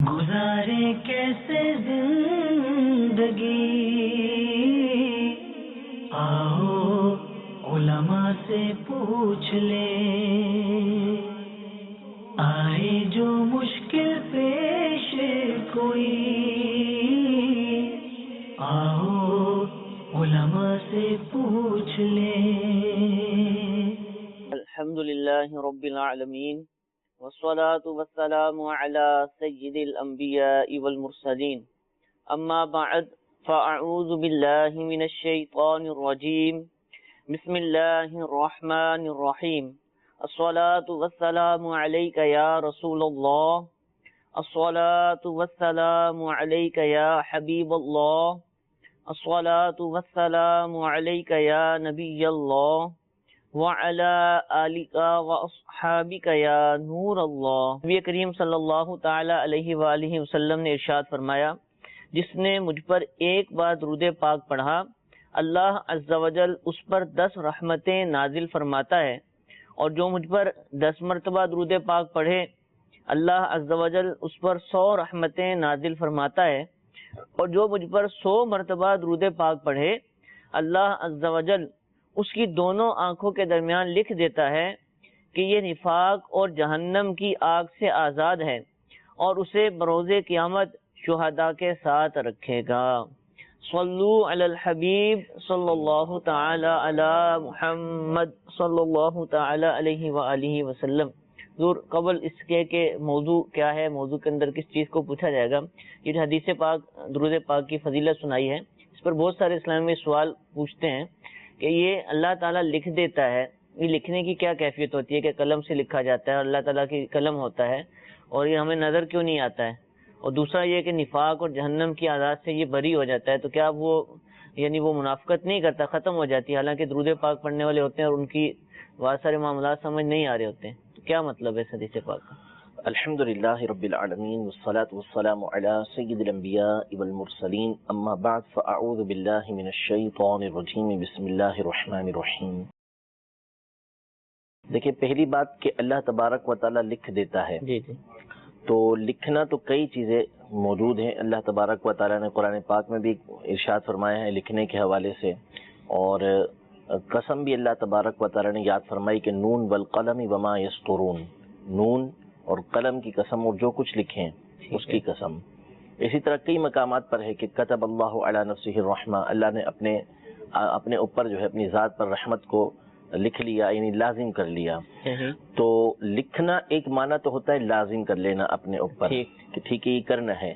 گزارے کیسے زندگی، آؤ علماء سے پوچھ لے، آئے جو مشکل پیش کوئی، آؤ علماء سے پوچھ لے۔ الحمدللہ رب العالمین والصلاة والسلام على سید الانبیاء والمرسلین، اما بعد فاعوذ باللہ من الشیطان الرجیم، بسم اللہ الرحمن الرحیم، الصلاة والسلام علیک یا رسول اللہ، الصلاة والسلام علیک یا حبیب اللہ، الصلاة والسلام علیک یا نبی اللہ، وَعَلَىٰ آلِكَ وَأَصْحَابِكَ يَا نور اللہ۔ نبی کریم صلی اللہ تعالی علیہ وآلہ وسلم نے ارشاد فرمایا، جس نے مجھ پر ایک بار درود پاک پڑھا، اللہ عز و جل اس پر 10 رحمتیں نازل فرماتا ہے، اور جو مجھ پر 10 مرتبہ درود پاک پڑھے، اللہ عز و جل اس پر 100 رحمتیں نازل فرماتا ہے، اور جو مجھ پر 100 مرتبہ درود پاک پڑھے، اللہ عز و جل اس کی دونوں آنکھوں کے درمیان لکھ دیتا ہے کہ یہ نفاق اور جہنم کی آگ سے آزاد ہے، اور اسے بروز قیامت شہداء کے ساتھ رکھے گا۔ صلو علی الحبیب صلی اللہ تعالی علی محمد صلی اللہ تعالی علیہ وآلہ وسلم۔ ضرور قبل اس کے کہ موضوع کیا ہے، موضوع کے اندر کس چیز کو پوچھا جائے گا، یہ جو حدیث پاک درود پاک کی فضیلت سنائی ہے، اس پر بہت سارے اسلامی سوال پوچھتے ہیں کہ یہ اللہ تعالیٰ لکھ دیتا ہے، یہ لکھنے کی کیا کیفیت ہوتی ہے کہ قلم سے لکھا جاتا ہے اور اللہ تعالیٰ کی قلم ہوتا ہے، اور یہ ہمیں نظر کیوں نہیں آتا ہے؟ اور دوسرا یہ کہ نفاق اور جہنم کی عذاب سے یہ بری ہو جاتا ہے، تو کیا وہ یعنی وہ منافقت نہیں کرتا، ختم ہو جاتی ہے، حالانکہ درود پاک پڑھنے والے ہوتے ہیں اور ان کی بہت سارے معاملات سمجھ نہیں آ رہے ہوتے ہیں، تو کیا مطلب ہے اس حدیث پاک کا؟ الحمدللہ رب العالمین والصلاة والسلام علی سید الانبیاء والمرسلین، اما بعد فاعوذ باللہ من الشیطان الرجیم، بسم اللہ الرحمن الرحیم۔ دیکھیں، پہلی بات کہ اللہ تبارک و تعالی لکھ دیتا ہے، جی جی، تو لکھنا تو کئی چیزیں موجود ہیں۔ اللہ تبارک و تعالی نے قرآن پاک میں بھی ارشاد فرمایا ہے لکھنے کے حوالے سے، اور قسم بھی اللہ تبارک و تعالی نے یاد فرمائی کہ نون والقلم وما یسطرون، نون اور قلم کی قسم اور جو کچھ لکھیں اس کی قسم۔ اسی طرح کئی مقامات پر ہے کہ کتب اللہ علی نفسہ الرحمہ، اللہ نے اپنے اوپر جو ہے اپنی ذات پر رحمت کو لکھ لیا، یعنی لازم کر لیا۔ تو لکھنا ایک معنی تو ہوتا ہے لازم کر لینا اپنے اوپر کہ ٹھیک ہے یہ کرنا ہے،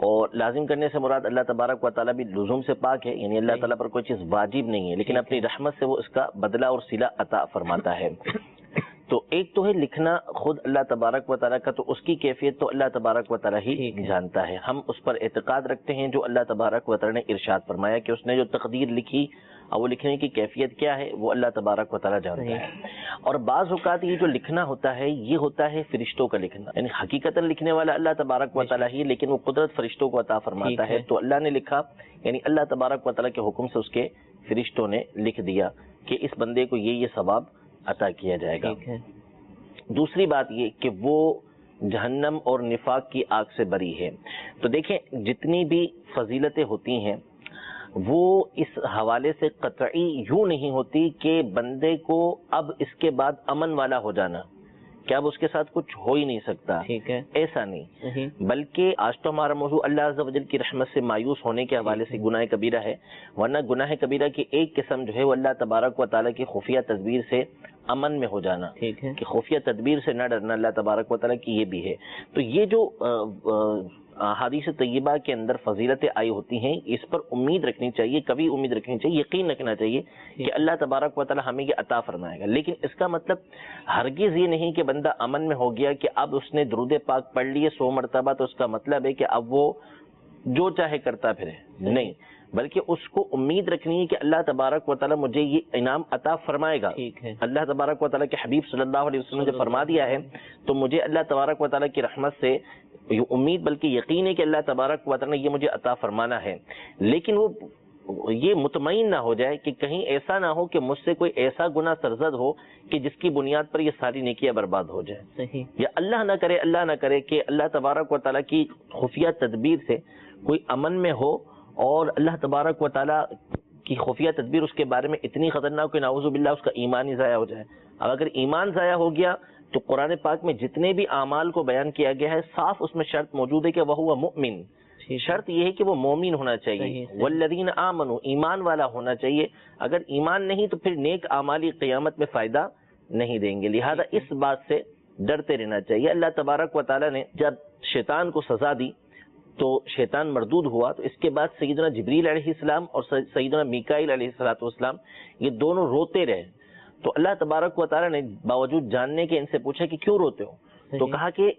اور لازم کرنے سے مراد اللہ تبارک و تعالیٰ بھی لزوم سے پاک ہے، یعنی اللہ تعالیٰ پر کوئی چیز واجب نہیں ہے، لیکن اپنی رحمت سے وہ اس کا بدلہ اور صلہ عطا فرماتا ہے۔ تو ایک تو ہے لکھنا خود اللہ تبارک و تعالیٰ کا، تو اس کی کیفیت تو اللہ تبارک و تعالیٰ ہی جانتا ہے، ہم اس پر اعتقاد رکھتے ہیں جو اللہ تبارک و تعالیٰ نے ارشاد فرمایا کہ اس نے جو تقدیر لکھی اور وہ لکھنے کی کیفیت کیا ہے وہ اللہ تبارک و تعالیٰ جانتا ہے۔ اور بعض اوقات یہ جو لکھنا ہوتا ہے یہ ہوتا ہے فرشتوں کا لکھنا، یعنی حقیقت لکھنے والا اللہ تبارک و تعالیٰ ہی، لیکن وہ قدرت فرشتوں کو عطا فرماتا ہے، تو اللہ نے لکھا، یعنی اللہ تبارک و تعالیٰ کے حکم سے اس کے فرشتوں نے لکھ دیا کہ اس بندے کو یہ ثواب عطا کیا جائے گا۔ دوسری بات یہ کہ وہ جہنم اور نفاق کی آگ سے بری ہے۔ تو دیکھیں، جتنی بھی فضیلتیں ہوتی ہیں وہ اس حوالے سے قطعی یوں نہیں ہوتی کہ بندے کو اب اس کے بعد امن والا ہو جانا کہ اب اس کے ساتھ کچھ ہو ہی نہیں سکتا، ایسا نہیں، بلکہ آج تو ہمارا موضوع اللہ عز و جل کی رحمت سے مایوس ہونے کے حوالے سے گناہ کبیرہ ہے، ورنہ گناہ کبیرہ کی ایک قسم جو ہے وہ اللہ تبارک و تعالیٰ کی خفیہ تدبیر سے امن میں ہو جانا، کہ خفیہ تدبیر سے نہ ڈرنا اللہ تبارک و تعالیٰ کی، یہ بھی ہے۔ تو یہ جو حدیث طیبہ کے اندر فضیلتیں آئی ہوتی ہیں، اس پر امید رکھنی چاہیے، کبھی امید رکھنی چاہیے، یقین رکھنا چاہیے کہ اللہ تبارک و تعالیٰ ہمیں یہ عطا فرمائے گا، لیکن اس کا مطلب ہرگز یہ نہیں کہ بندہ امن میں ہو گیا کہ اب اس نے درود پاک پڑھ لیے 100 مرتبہ تو اس کا مطلب ہے کہ اب وہ جو چاہے کرتا پھرے، نہیں، بلکہ اس کو امید رکھنی ہے کہ اللہ تبارک و تعالیٰ مجھے یہ انعام عطا فرمائے گا۔ اللہ تبارک و تعالیٰ کے حبیب صلی اللہ علیہ وسلم نے جو فرما دیا ہے تو مجھے اللہ تبارک و تعالیٰ کی رحمت سے امید بلکہ یقین ہے کہ اللہ تبارک و تعالیٰ نے یہ مجھے عطا فرمانا ہے، لیکن وہ یہ مطمئن نہ ہو جائے کہ کہیں ایسا نہ ہو کہ مجھ سے کوئی ایسا گناہ سرزد ہو کہ جس کی بنیاد پر یہ ساری نیکیاں برباد ہو جائیں. صحیح. یا اللہ نہ کرے کہ اللہ تبارک و تعالیٰ کی خفیہ تدبیر سے کوئی امن میں ہو اور اللہ تبارک و تعالیٰ کی خفیہ تدبیر اس کے بارے میں اتنی خطرناک کہ نعوذ باللہ اس کا ایمان ہی ضائع ہو جائے. اب اگر ایمان ضائع ہو گیا تو قرآن پاک میں جتنے بھی اعمال کو بیان کیا گیا ہے صاف اس میں شرط موجود ہے کہ وہ مؤمن. شرط یہ ہے کہ وہ مومن ہونا چاہیے. والذین آمنوا ایمان والا ہونا چاہیے. اگر ایمان نہیں تو پھر نیک اعمال قیامت میں فائدہ نہیں دیں گے. لہذا اس بات سے ڈرتے رہنا چاہیے. اللہ تبارک و تعالیٰ نے جب شیطان کو سزا دی تو شیطان مردود ہوا تو اس کے بعد سیدنا جبریل علیہ السلام اور سیدنا میکائیل علیہ السلام یہ دونوں روتے رہے. تو اللہ تبارک و تعالیٰ نے باوجود جاننے کے ان سے پوچھا کہ کیوں روتے ہو؟ تو کہا کہ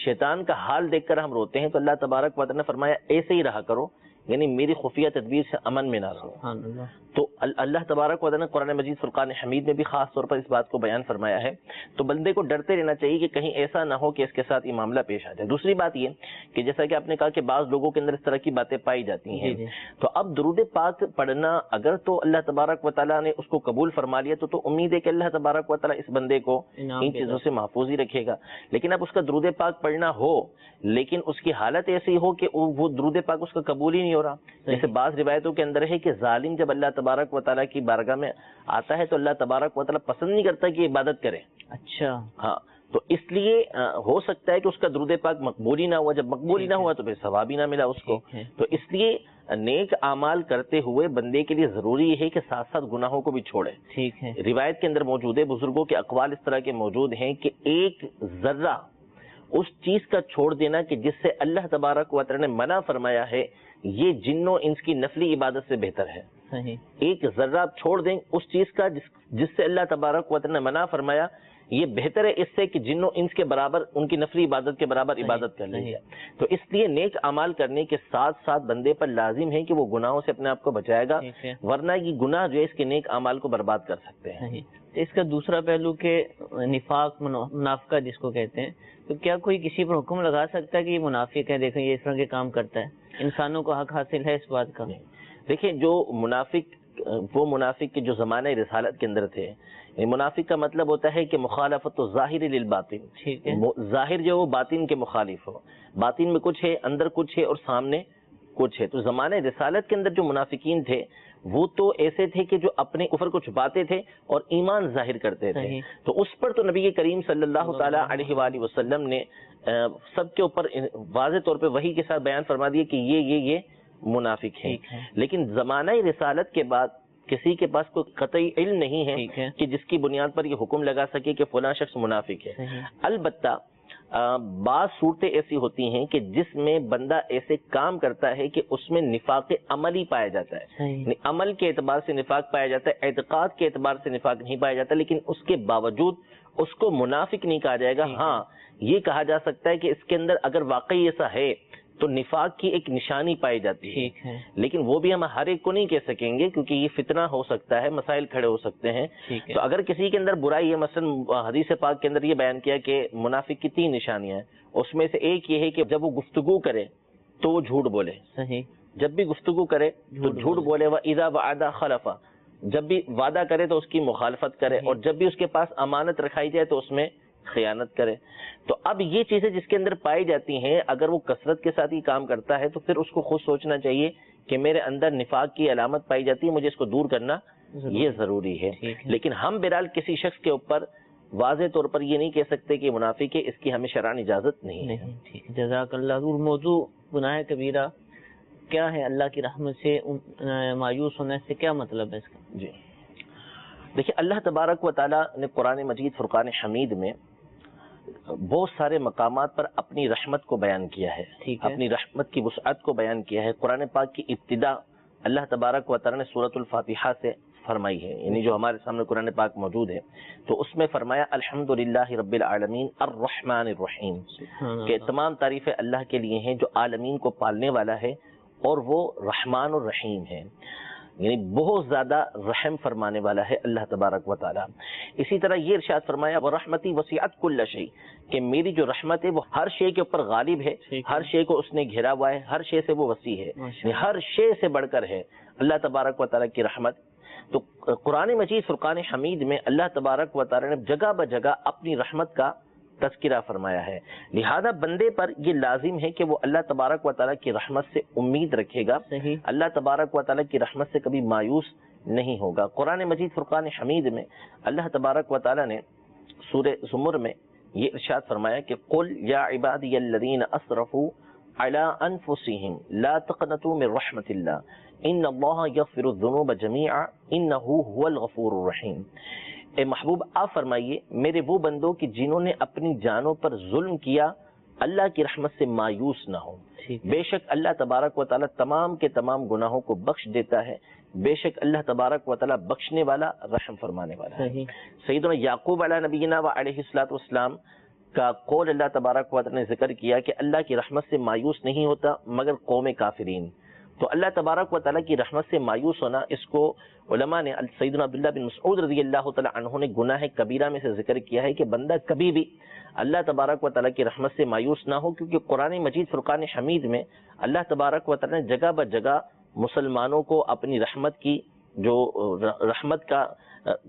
شیطان کا حال دیکھ کر ہم روتے ہیں. تو اللہ تبارک و تعالیٰ نے فرمایا ایسے ہی رہا کرو، یعنی میری خفیہ تدبیر سے امن میں نہ رہو. تو اللہ تبارک و تعالیٰ نے قرآن مجید فرقان حمید میں بھی خاص طور پر اس بات کو بیان فرمایا ہے. تو بندے کو ڈرتے رہنا چاہیے کہ کہیں ایسا نہ ہو کہ اس کے ساتھ یہ معاملہ پیش آ جائے. دوسری بات یہ کہ جیسا کہ آپ نے کہا کہ بعض لوگوں کے اندر اس طرح کی باتیں پائی جاتی ہیں. تو اب درود پاک پڑھنا اگر تو اللہ تبارک و تعالیٰ نے اس کو قبول فرما لیا تو امید ہے کہ اللہ تبارک و تعالیٰ اس بندے کو ان چیزوں سے محفوظ ہی رکھے گا. لیکن اب اس کا درود پاک پڑھنا ہو لیکن اس کی حالت ایسی ہو کہ وہ درود پاک اس کا قبول ہی نہیں ہو رہا. جیسے بعض روایتوں کے اندر ہے کہ ظالم جب اللہ تبارک و تعالیٰ کی بارگاہ میں آتا ہے تو اللہ تبارک و تعالیٰ پسند نہیں کرتا کہ عبادت کرے. اچھا. ہاں تو اس لیے ہو سکتا ہے کہ اس کا درود پاک مقبول ہی نہ ہوا. جب مقبول ہی نہ ہوا تو پھر ثواب ہی نہ ملا اس کو. تو اس لیے نیک اعمال کرتے ہوئے بندے کے لیے ضروری ہے کہ ساتھ ساتھ گناہوں کو بھی چھوڑے. ٹھیک ہے. روایت کے اندر موجود ہے، بزرگوں کے اقوال اس طرح کے موجود ہیں کہ ایک ذرہ اس چیز کا چھوڑ دینا کہ جس سے اللہ تبارک و تعالیٰ نے منع فرمایا ہے یہ جن و انس کی نفلی عبادت سے بہتر ہے. ایک ذرہ آپ چھوڑ دیں اس چیز کا جس سے اللہ تبارک و تعالیٰ نے منع فرمایا یہ بہتر ہے اس سے کہ جن و انس کے برابر ان کی نفلی عبادت کے برابر عبادت کر لی جائے. تو اس لیے نیک اعمال کرنے کے ساتھ ساتھ بندے پر لازم ہے کہ وہ گناہوں سے اپنے آپ کو بچائے گا، ورنہ یہ گناہ جو ہے اس کے نیک اعمال کو برباد کر سکتے ہیں. اس کا دوسرا پہلو کہ نفاق منافقہ جس کو کہتے ہیں، تو کیا کوئی کسی پر حکم لگا سکتا ہے کہ یہ منافق ہے، دیکھیں یہ اس طرح کے کام کرتا ہے؟ انسانوں کو حق حاصل ہے اس بات کا؟ دیکھیں جو منافق کے جو زمانہ رسالت کے اندر تھے، منافق کا مطلب ہوتا ہے کہ مخالفت ظاہر للباطن، ظاہر جو وہ باطن کے مخالف ہو. باطن میں کچھ ہے، اندر کچھ ہے اور سامنے کچھ ہے. تو زمانہ رسالت کے اندر جو منافقین تھے وہ تو ایسے تھے کہ جو اپنے کفر کو چھپاتے تھے اور ایمان ظاہر کرتے تھے. تو اس پر تو نبی کریم صلی اللہ تعالی علیہ وآلہ وسلم نے سب کے اوپر واضح طور پہ وحی کے ساتھ بیان فرما دیا کہ یہ منافق ہیں. لیکن زمانہ رسالت کے بعد کسی کے پاس کوئی قطعی علم نہیں ہے کہ جس کی بنیاد پر یہ حکم لگا سکے کہ فلاں شخص منافق ہے. البتہ بعض صورتیں ایسی ہوتی ہیں کہ جس میں بندہ ایسے کام کرتا ہے کہ اس میں نفاق عملی پایا جاتا ہے. عمل کے اعتبار سے نفاق پایا جاتا ہے، اعتقاد کے اعتبار سے نفاق نہیں پایا جاتا، لیکن اس کے باوجود اس کو منافق نہیں کہا جائے گا. ہاں یہ کہا جا سکتا ہے کہ اس کے اندر اگر واقعی ایسا ہے تو نفاق کی ایک نشانی پائی جاتی ہے. لیکن وہ بھی ہم ہر ایک کو نہیں کہہ سکیں گے کیونکہ یہ فتنہ ہو سکتا ہے، مسائل کھڑے ہو سکتے ہیں. تو اگر کسی کے اندر برائی ہے، مثلا حدیث پاک کے اندر یہ بیان کیا کہ منافق کی 3 نشانیاں ہیں، اس میں سے ایک یہ ہے کہ جب وہ گفتگو کرے تو وہ جھوٹ بولے. جب بھی گفتگو کرے تو جھوٹ بولے. وَإِذَا وَعَدَ خَلَفَ، جب بھی وعدہ کرے تو اس کی مخالفت کرے، اور جب بھی اس کے پاس امانت رکھائی جائے تو اس میں خیانت کرے. تو اب یہ چیزیں جس کے اندر پائی جاتی ہیں اگر وہ کثرت کے ساتھ ہی کام کرتا ہے تو پھر اس کو خود سوچنا چاہیے کہ میرے اندر نفاق کی علامت پائی جاتی ہے، مجھے اس کو دور کرنا یہ ضروری ہے. لیکن ہم بہرحال کسی شخص کے اوپر واضح طور پر یہ نہیں کہہ سکتے کہ منافق ہے، اس کی ہمیں شرعاً اجازت نہیں ہے. جزاک اللہ. موضوع گناہ کبیرہ کیا ہے؟ اللہ کی رحمت سے مایوس ہونے سے کیا مطلب ہے اس کا؟ جی دیکھیں، اللہ تبارک و تعالیٰ نے قرآن مجید فرقان حمید میں بہت سارے مقامات پر اپنی رحمت کو بیان کیا ہے، اپنی رحمت کی وسعت کو بیان کیا ہے. قرآن پاک کی ابتدا اللہ تبارک و تعالیٰ نے سورۃ الفاتحہ سے فرمائی ہے، یعنی جو ہمارے سامنے قرآن پاک موجود ہے تو اس میں فرمایا الحمدللہ رب العالمین الرحمن الرحیم، کہ تمام تعریفیں اللہ کے لیے ہیں جو عالمین کو پالنے والا ہے اور وہ رحمان الرحیم ہے. یعنی بہت زیادہ رحم فرمانے والا ہے اللہ تبارک و تعالی. اسی طرح یہ ارشاد فرمایا وَرَحْمَتِي وَسِعَتْ كُلَّ شَيْءٍ کہ میری جو رحمت ہے وہ ہر شے کے اوپر غالب ہے, ہر شے کو اس نے گھیرا ہوا ہے, ہر شے سے وہ وسیع ہے, یعنی ہر شے سے بڑھ کر ہے اللہ تبارک و تعالی کی رحمت. تو قرآن مجید فرقان حمید میں اللہ تبارک و تعالی نے جگہ بجگہ اپنی رحمت کا تذکرہ فرمایا ہے. لہذا بندے پر یہ لازم ہے کہ وہ اللہ تبارک و تعالی کی رحمت سے امید رکھے گا, اللہ تبارک و تعالی کی رحمت سے کبھی مایوس نہیں ہوگا. قرآن مجید فرقان حمید میں اللہ تبارک و تعالی نے سورہ زمر میں یہ ارشاد فرمایا کہ قل یا عبادی الذین اسرفوا علی انفسہم لا تقنطوا من رحمت اللہ ان اللہ یغفر الذنوب جمیعا انہ هو الغفور الرحیم. اے محبوب آپ فرمائیے میرے وہ بندوں کہ جنہوں نے اپنی جانوں پر ظلم کیا اللہ کی رحمت سے مایوس نہ ہو. بے شک اللہ تبارک و تعالی تمام کے تمام گناہوں کو بخش دیتا ہے, بے شک اللہ تبارک و تعالی بخشنے والا رحم فرمانے والا ہے. سیدنا یعقوب علیہ نبینا و علیہ الصلوۃ والسلام کا قول اللہ تبارک و تعالی نے ذکر کیا کہ اللہ کی رحمت سے مایوس نہیں ہوتا مگر قوم کافرین. تو اللہ تبارک و تعالیٰ کی رحمت سے مایوس ہونا, اس کو علماء نے سیدنا عبداللہ بن مسعود رضی اللہ تعالیٰ عنہ نے گناہ کبیرہ میں سے ذکر کیا ہے کہ بندہ کبھی بھی اللہ تبارک و تعالیٰ کی رحمت سے مایوس نہ ہو, کیونکہ قرآن مجید فرقان حمید میں اللہ تبارک و تعالیٰ نے جگہ بجگہ مسلمانوں کو اپنی رحمت کی جو رحمت کا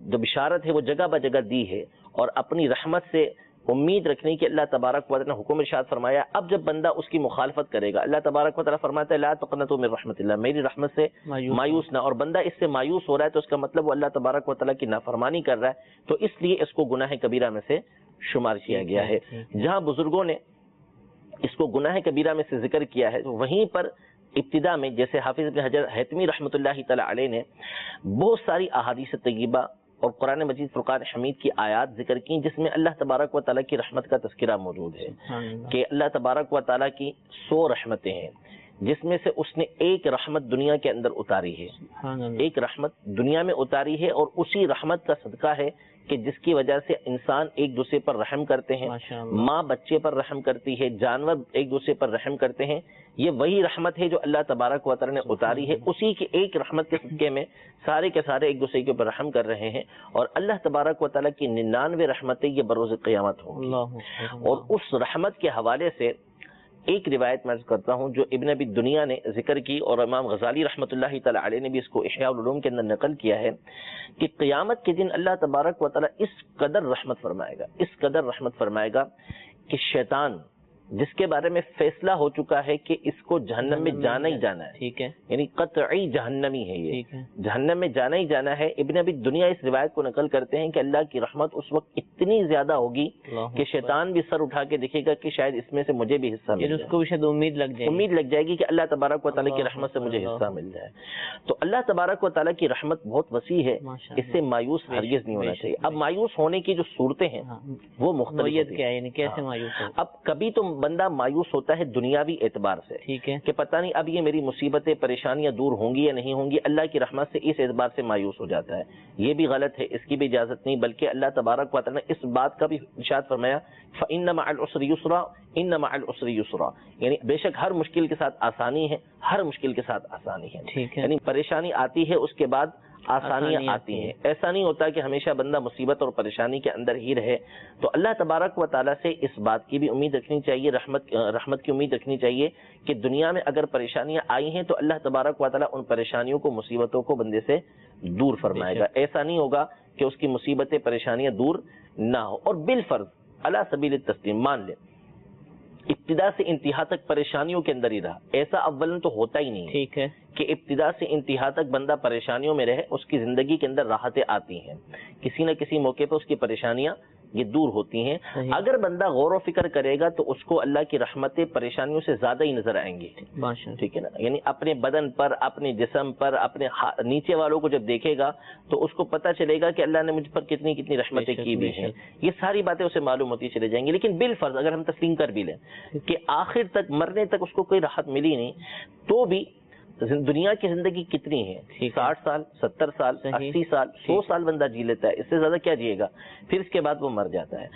جو بشارت ہے وہ جگہ بجگہ دی ہے, اور اپنی رحمت سے امید رکھنے کی اللہ تبارک و تعالی نے حکم ارشاد فرمایا. اب جب بندہ اس کی مخالفت کرے گا, اللہ تبارک و تعالی فرماتا ہے لا تقنطوا من رحمت اللہ, میری رحمت سے مایوس نہ, اور بندہ اس سے مایوس ہو رہا ہے تو اس کا مطلب وہ اللہ تبارک و تعالی کی نافرمانی کر رہا ہے, تو اس لیے اس کو گناہ کبیرہ میں سے شمار کیا گیا ہے. جہاں بزرگوں نے اس کو گناہ کبیرہ میں سے ذکر کیا ہے تو وہیں پر ابتدا میں جیسے حافظ ابن حجر حیتمی رحمۃ اللہ تعالی علیہ نے بہت ساری احادیث طیبہ اور قرآن مجید فرقان حمید کی آیات ذکر کی جس میں اللہ تبارک و تعالیٰ کی رحمت کا تذکرہ موجود ہے کہ اللہ تبارک و تعالیٰ کی 100 رحمتیں ہیں, جس میں سے اس نے ایک رحمت دنیا کے اندر اتاری ہے, ایک رحمت دنیا میں اتاری ہے, اور اسی رحمت کا صدقہ ہے کہ جس کی وجہ سے انسان ایک دوسرے پر رحم کرتے ہیں, ماں بچے پر رحم کرتی ہے, جانور ایک دوسرے پر رحم کرتے ہیں. یہ وہی رحمت ہے جو اللہ تبارک و تعالی نے اتاری ہے, اسی کی ایک رحمت کے صدقے میں سارے کے سارے ایک دوسرے کے اوپر رحم کر رہے ہیں, اور اللہ تبارک و تعالی کی 99 رحمتیں یہ بروز قیامت ہوں. اور اس رحمت کے حوالے سے ایک روایت میں کرتا ہوں جو ابن ابی دنیا نے ذکر کی, اور امام غزالی رحمۃ اللہ تعالی علیہ نے بھی اس کو احیاء العلوم کے اندر نقل کیا ہے کہ قیامت کے دن اللہ تبارک و تعالی اس قدر رحمت فرمائے گا, اس قدر رحمت فرمائے گا کہ شیطان جس کے بارے میں فیصلہ ہو چکا ہے کہ اس کو جہنم میں جانا ہی جانا ہے, ٹھیک ہے, یعنی قطعی جہنمی ہے, یہ جہنم میں جانا ہی جانا ہے. ابن ابی دنیا اس روایت کو نقل کرتے ہیں کہ اللہ کی رحمت اس وقت اتنی زیادہ ہوگی کہ شیطان بھی سر اٹھا کے دیکھے گا کہ شاید اس میں سے مجھے بھی حصہ مل جائے, اس کو بھی شاید امید لگ جائے گی کہ اللہ تبارک و تعالیٰ کی رحمت سے مجھے حصہ مل جائے. تو اللہ تبارک و تعالیٰ کی رحمت بہت وسیع ہے, اس سے مایوس ہرگز نہیں ہونا چاہیے. اب مایوس ہونے کی جو صورتیں ہیں وہ مختلف ہیں, یعنی کیسے مایوس ہو. اب کبھی تو بندہ مایوس ہوتا ہے دنیاوی اعتبار سے, ٹھیک ہے, کہ پتہ نہیں اب یہ میری مصیبتیں پریشانیاں دور ہوں گی یا نہیں ہوں گی, اللہ کی رحمت سے اس اعتبار سے مایوس ہو جاتا ہے. یہ بھی غلط ہے, اس کی بھی اجازت نہیں, بلکہ اللہ تبارک و تعالی نے اس بات کا بھی ارشاد فرمایا فإن مع العسر یسرا ان مع العسر یسرا, یعنی بے شک ہر مشکل کے ساتھ آسانی ہے, ہر مشکل کے ساتھ آسانی ہے, ٹھیک ہے, یعنی پریشانی آتی ہے اس کے بعد آسانیاں آتی ہیں. ایسا نہیں ہوتا کہ ہمیشہ بندہ مصیبت اور پریشانی کے اندر ہی رہے. تو اللہ تبارک و تعالیٰ سے اس بات کی بھی امید رکھنی چاہیے, رحمت کی امید رکھنی چاہیے کہ دنیا میں اگر پریشانیاں آئی ہیں تو اللہ تبارک و تعالیٰ ان پریشانیوں کو, مصیبتوں کو بندے سے دور فرمائے گا. ایسا نہیں ہوگا کہ اس کی مصیبتیں پریشانیاں دور نہ ہو. اور بالفرض علی سبیل التسلیم مان لے ابتدا سے انتہا تک پریشانیوں کے اندر ہی رہا, ایسا اولن تو ہوتا ہی نہیں, ٹھیک ہے, کہ ابتدا سے انتہا تک بندہ پریشانیوں میں رہے, اس کی زندگی کے اندر راحتیں آتی ہیں, کسی نہ کسی موقع پہ اس کی پریشانیاں یہ دور ہوتی ہیں. اگر بندہ غور و فکر کرے گا تو اس کو اللہ کی رحمتیں پریشانیوں سے زیادہ ہی نظر آئیں گی, ٹھیک ہے نا, یعنی اپنے بدن پر, اپنے جسم پر, اپنے نیچے والوں کو جب دیکھے گا تو اس کو پتہ چلے گا کہ اللہ نے مجھ پر کتنی کتنی رحمتیں کی ہوئی ہیں. یہ ساری باتیں اسے معلوم ہوتی چلے جائیں گی. لیکن بالفرض اگر ہم تسلیم کر بھی لیں کہ آخر تک, مرنے تک اس کو کوئی راحت ملی نہیں, تو بھی دنیا کی زندگی کتنی ہے؟ 60 سال، 70 سال، 80 سال، 100 سال بندہ جی لیتا ہے، اس سے زیادہ کیا جیے گا؟ پھر اس کے بعد وہ مر جاتا ہے۔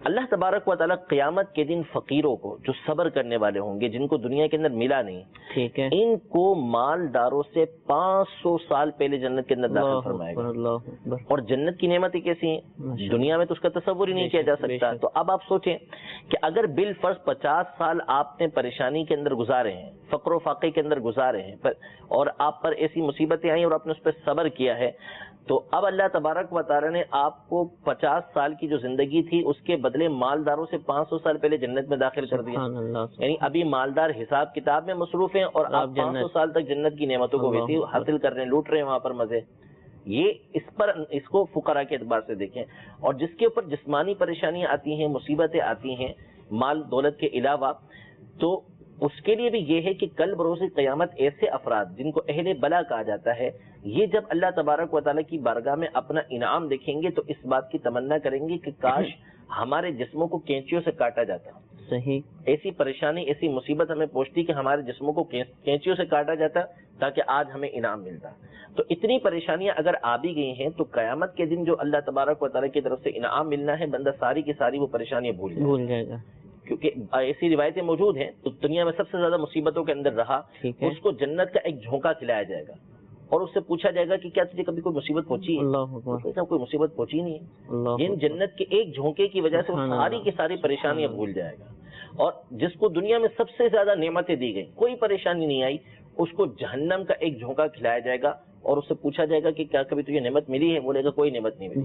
اللہ تبارک و تعالیٰ قیامت کے دن فقیروں کو، جو صبر کرنے والے ہوں گے، جن کو دنیا کے اندر ملا نہیں، ٹھیک ہے، ان کو مالداروں سے 500 سال پہلے جنت کے اندر داخل فرمائے گا۔ اور جنت کی نعمتیں کیسی ہیں؟ دنیا میں تو اس کا تصور ہی نہیں کیا جا سکتا۔ تو اب آپ سوچیں کہ اگر بالفرض 50 سال آپ نے پریشانی کے اندر گزارے ہیں، فقر و فاقے کے اندر گزارے ہیں، اور آپ پر ایسی مصیبتیں آئیں اور آپ نے اس پہ صبر کیا ہے، تو اب اللہ تبارک و تعالیٰ نے آپ کو 50 سال کی جو زندگی تھی اس کے بدلے مالداروں سے 500 سال پہلے جنت میں داخل کر دیا۔ یعنی ابھی مالدار حساب کتاب میں مصروف ہیں اور آپ 500 سال تک جنت کی نعمتوں کو ویسی حاصل کر رہے ہیں، لوٹ رہے ہیں وہاں پر مزے۔ یہ اس کو فقراء کے اعتبار سے دیکھیں، اور جس کے اوپر جسمانی پریشانیاں آتی ہیں، مصیبتیں آتی ہیں مال دولت کے علاوہ، تو اس کے لیے بھی یہ ہے کہ کل بروز قیامت ایسے افراد جن کو اہل بلا کہا جاتا ہے، یہ جب اللہ تبارک و تعالیٰ کی بارگاہ میں اپنا انعام دیکھیں گے تو اس بات کی تمنا کریں گے کہ کاش ہمارے جسموں کو کینچیوں سے کاٹا جاتا۔ صحیح، ایسی پریشانی، ایسی مصیبت ہمیں پہنچتی کہ ہمارے جسموں کو کینچیوں سے کاٹا جاتا تاکہ آج ہمیں انعام ملتا۔ تو اتنی پریشانیاں اگر آ بھی گئی ہیں تو قیامت کے دن جو اللہ تبارک و تعالیٰ کی طرف سے انعام ملنا ہے، بندہ ساری کی ساری وہ پریشانیاں بھول جائے گا، کیونکہ ایسی روایتیں موجود ہیں۔ تو دنیا میں سب سے زیادہ مصیبتوں کے اندر رہا، اس کو جنت کا ایک جھونکا کھلایا جائے گا اور اس سے پوچھا جائے گا کہ کیا تجھے کبھی کوئی مصیبت پہنچی ہے؟ کوئی مصیبت پہنچی نہیں ہے۔ ان جنت کے ایک جھونکے کی وجہ سے وہ ساری کی ساری پریشانیاں بھول جائے گا، اور جس کو دنیا میں سب سے زیادہ نعمتیں دی گئی، کوئی پریشانی نہیں آئی، اس کو جہنم کا ایک جھونکا کھلایا جائے گا اور اس سے پوچھا جائے گا کہ کیا کبھی تجھے نعمت ملی ہے؟ بولے گا کوئی نعمت نہیں ملی،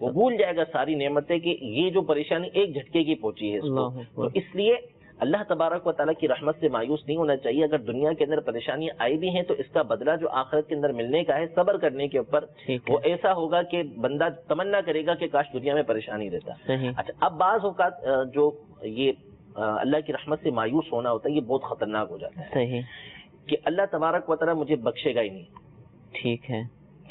وہ بھول جائے گا ساری نعمتیں کہ یہ جو پریشانی ایک جھٹکے کی پہنچی ہے اس کو۔ تو اس لیے اللہ تبارک و تعالیٰ کی رحمت سے مایوس نہیں ہونا چاہیے۔ اگر دنیا کے اندر پریشانیاں آئی بھی ہیں تو اس کا بدلہ جو آخرت کے اندر ملنے کا ہے، صبر کرنے کے اوپر، وہ ایسا ہوگا کہ بندہ تمنا کرے گا کہ کاش دنیا میں پریشانی رہتا۔ اچھا، اب بعض اوقات جو یہ اللہ کی رحمت سے مایوس ہونا ہوتا ہے، یہ بہت خطرناک ہو جاتا ہے کہ اللہ تبارک و تعالیٰ مجھے بخشے گا ہی نہیں۔ ٹھیک ہے،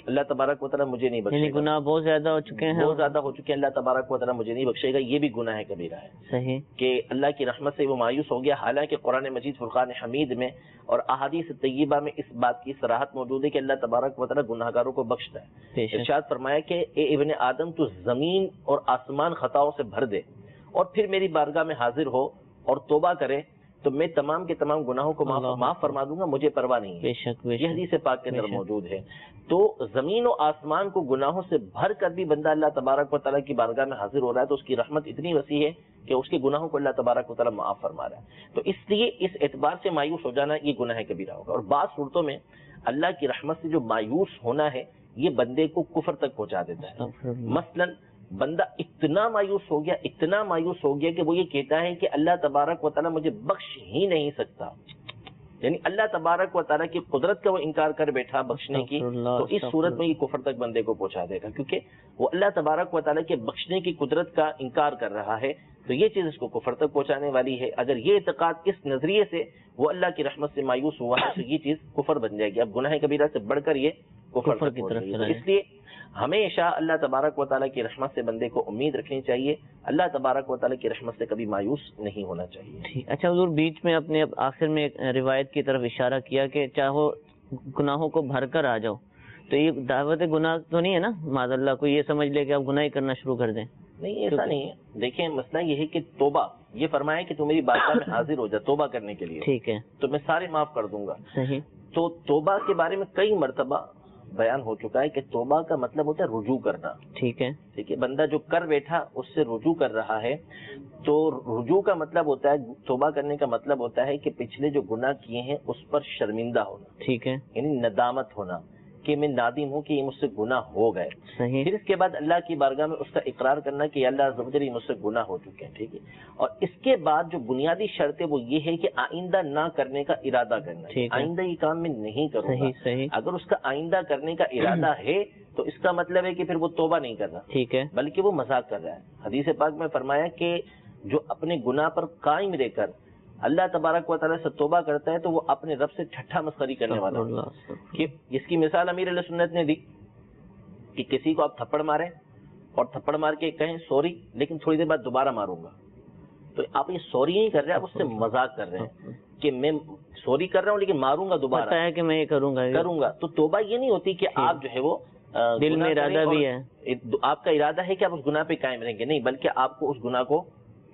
اللہ تبارک و تعالیٰ مجھے نہیں بخشے گا، گناہ بہت زیادہ ہو چکے ہیں، بہت زیادہ ہو چکے ہیں، اللہ تبارک و تعالیٰ مجھے نہیں بخشے گا، یہ بھی گناہ کبیرہ ہے۔ صحیح، کہ اللہ کی رحمت سے وہ مایوس ہو گیا، حالانکہ قرآن مجید فرقان حمید میں اور احادیث طیبہ میں اس بات کی صراحت موجود ہے کہ اللہ تبارک و تعالیٰ گناہ گاروں کو بخشتا ہے۔ ارشاد فرمایا کہ اے ابن آدم، تو زمین اور آسمان خطاؤں سے بھر دے اور پھر میری بارگاہ میں حاضر ہو اور توبہ کرے تو میں تمام کے تمام گناہوں کو معاف فرما دوں گا، مجھے پرواہ نہیں ہے۔ بے شک، یہ حدیث پاک کے اندر موجود ہے۔ تو زمین و آسمان کو گناہوں سے بھر کر بھی بندہ اللہ تبارک و تعالیٰ کی بارگاہ میں حاضر ہو رہا ہے تو اس کی رحمت اتنی وسیع ہے کہ اس کے گناہوں کو اللہ تبارک و تعالیٰ معاف فرما رہا ہے۔ تو اس لیے اس اعتبار سے مایوس ہو جانا یہ گناہ کبیرہ ہوگا۔ اور بعض صورتوں میں اللہ کی رحمت سے جو مایوس ہونا ہے یہ بندے کو کفر تک پہنچا دیتا ہے۔ مثلاً بندہ اتنا مایوس ہو گیا کہ وہ یہ کہتا ہے کہ اللہ تبارک و تعالیٰ مجھے بخش ہی نہیں سکتا، یعنی اللہ تبارک و تعالیٰ کی قدرت کا وہ انکار کر بیٹھا بخشنے کی، تو اس صورت میں یہ کفر تک بندے کو پہنچا دے گا، کیونکہ وہ اللہ تبارک و تعالیٰ کے بخشنے کی قدرت کا انکار کر رہا ہے، تو یہ چیز اس کو کفر تک پہنچانے والی ہے۔ اگر یہ اعتقاد اس نظریے سے وہ اللہ کی رحمت سے مایوس ہوا ہے تو یہ چیز کفر بن جائے گی، اب گناہ کبیرہ سے بڑھ کر یہ کفر کی طرف چلا جائے۔ اس لیے ہمیشہ اللہ تبارک و تعالیٰ کی رحمت سے بندے کو امید رکھنی چاہیے، اللہ تبارک و تعالیٰ کی رحمت سے کبھی مایوس نہیں ہونا چاہیے۔ اچھا حضور، بیچ میں اپنے آخر میں ایک روایت کی طرف اشارہ کیا کہ چاہو گناہوں کو بھر کر آ جاؤ، تو یہ دعوت گناہ تو نہیں ہے نا؟ معاذ اللہ کوئی یہ سمجھ لے کہ آپ گناہ ہی کرنا شروع کر دیں؟ نہیں، ایسا نہیں ہے۔ دیکھیں مسئلہ یہ ہے کہ توبہ، یہ فرمایا کہ تو میری بارگاہ میں حاضر ہو جا توبہ کرنے کے لیے، ٹھیک ہے، تو میں سارے معاف کر دوں گا۔ صحیح، تو توبہ کے بارے میں کئی مرتبہ بیان ہو چکا ہے کہ توبہ کا مطلب ہوتا ہے رجوع کرنا۔ ٹھیک ہے، بندہ جو کر بیٹھا اس سے رجوع کر رہا ہے، تو رجوع کا مطلب ہوتا ہے، توبہ کرنے کا مطلب ہوتا ہے کہ پچھلے جو گناہ کیے ہیں اس پر شرمندہ ہونا، ٹھیک ہے، یعنی ندامت ہونا کہ میں نادم ہوں کہ یہ مجھ سے گناہ ہو گئے۔ صحیح، پھر اس کے بعد اللہ کی بارگاہ میں اس کا اقرار کرنا کہ یا اللہ عز و جل یہ مجھ سے گناہ ہو چکے ہیں، ٹھیک ہے۔ اور اس کے بعد جو بنیادی شرط ہے وہ یہ ہے کہ آئندہ نہ کرنے کا ارادہ کرنا، آئندہ یہ کام میں نہیں کروں گا۔ صحیح، اگر اس کا آئندہ کرنے کا ارادہ ہے تو اس کا مطلب ہے کہ پھر وہ توبہ نہیں کر رہا، ٹھیک ہے، بلکہ وہ مذاق کر رہا ہے۔ حدیث پاک میں فرمایا کہ جو اپنے گناہ پر قائم رہ کر اللہ تبارک و تعالیٰ سے توبہ کرتا ہے تو وہ اپنے رب سے ٹھٹھا مسخری کرنے والا ہے۔ کہ اس کی مثال امیر علیہ سنت نے دی کہ کسی کو آپ تھپڑ ماریں اور تھپڑ مار کے کہیں سوری، لیکن تھوڑی دیر بعد دوبارہ ماروں گا، تو آپ یہ سوری نہیں کر رہے، آپ اس سے مذاق کر رہے ہیں۔ کہ میں سوری کر رہا ہوں لیکن ماروں گا دوبارہ, پتہ ہے کہ میں یہ کروں گا, تو توبہ یہ نہیں ہوتی کہ آپ جو ہے وہ دل میں ارادہ بھی ہے, آپ کا ارادہ ہے کہ آپ اس گناہ پہ قائم رہیں گے, نہیں بلکہ آپ کو اس گناہ کو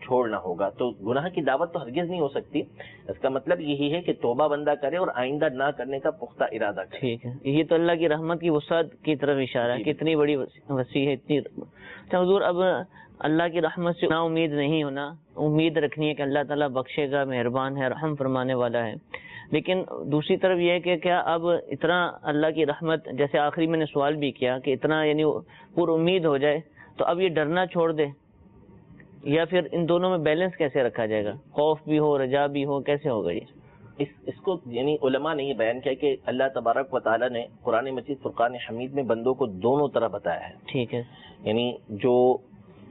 چھوڑنا ہوگا. تو گناہ کی دعوت تو ہرگز نہیں ہو سکتی. اس کا مطلب یہی ہے کہ توبہ بندہ کرے اور آئندہ نہ کرنے کا پختہ ارادہ کرے. ٹھیک ہے, یہ تو اللہ کی رحمت کی وسعت کی طرف اشارہ ہے, کتنی بڑی وسیع ہے, اتنی. اچھا حضور, اب اللہ کی رحمت سے نا امید نہیں ہونا, امید رکھنی ہے کہ اللہ تعالیٰ بخشے گا, مہربان ہے, رحم فرمانے والا ہے. لیکن دوسری طرف یہ ہے کہ کیا اب اتنا اللہ کی رحمت, جیسے آخری میں نے سوال بھی کیا کہ اتنا یعنی پر امید ہو جائے تو اب یہ ڈرنا چھوڑ دے, یا پھر ان دونوں میں بیلنس کیسے رکھا جائے گا, خوف بھی ہو رجا بھی ہو, کیسے ہوگا یہ؟ اس کو یعنی علماء نے یہ بیان کیا کہ اللہ تبارک و تعالیٰ نے قرآن مجید فرقان حمید میں بندوں کو دونوں طرح بتایا ہے. ٹھیک ہے, یعنی جو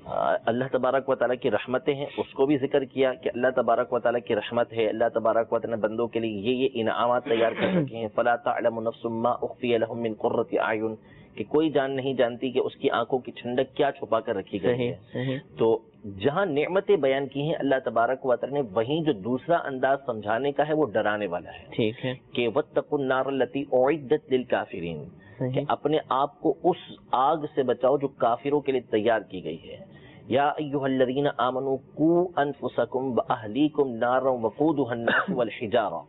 اللہ تبارک و تعالیٰ کی رحمتیں ہیں اس کو بھی ذکر کیا کہ اللہ تبارک و تعالیٰ کی رحمت ہے, اللہ تبارک و تعالیٰ نے بندوں کے لیے یہ انعامات تیار کر رکھے ہیں. فلا تعلم نفس ما اخفی لهم من قرۃ اعین, کہ کوئی جان نہیں جانتی کہ اس کی آنکھوں کی ٹھنڈک کیا چھپا کر رکھی گئی ہے. تو جہاں نعمتیں بیان کی ہیں اللہ تبارک و تعالیٰ نے, وہیں جو دوسرا انداز سمجھانے کا ہے وہ ڈرانے والا ہے. ٹھیک ہے, کہ واتقوا النار التي اعدت للکافرین, کہ اپنے آپ کو اس آگ سے بچاؤ جو کافروں کے لیے تیار کی گئی ہے. یا ایھا الذین آمنوا قوا انفسکم واہلیکم نارا وقودھا الناس والحجارہ,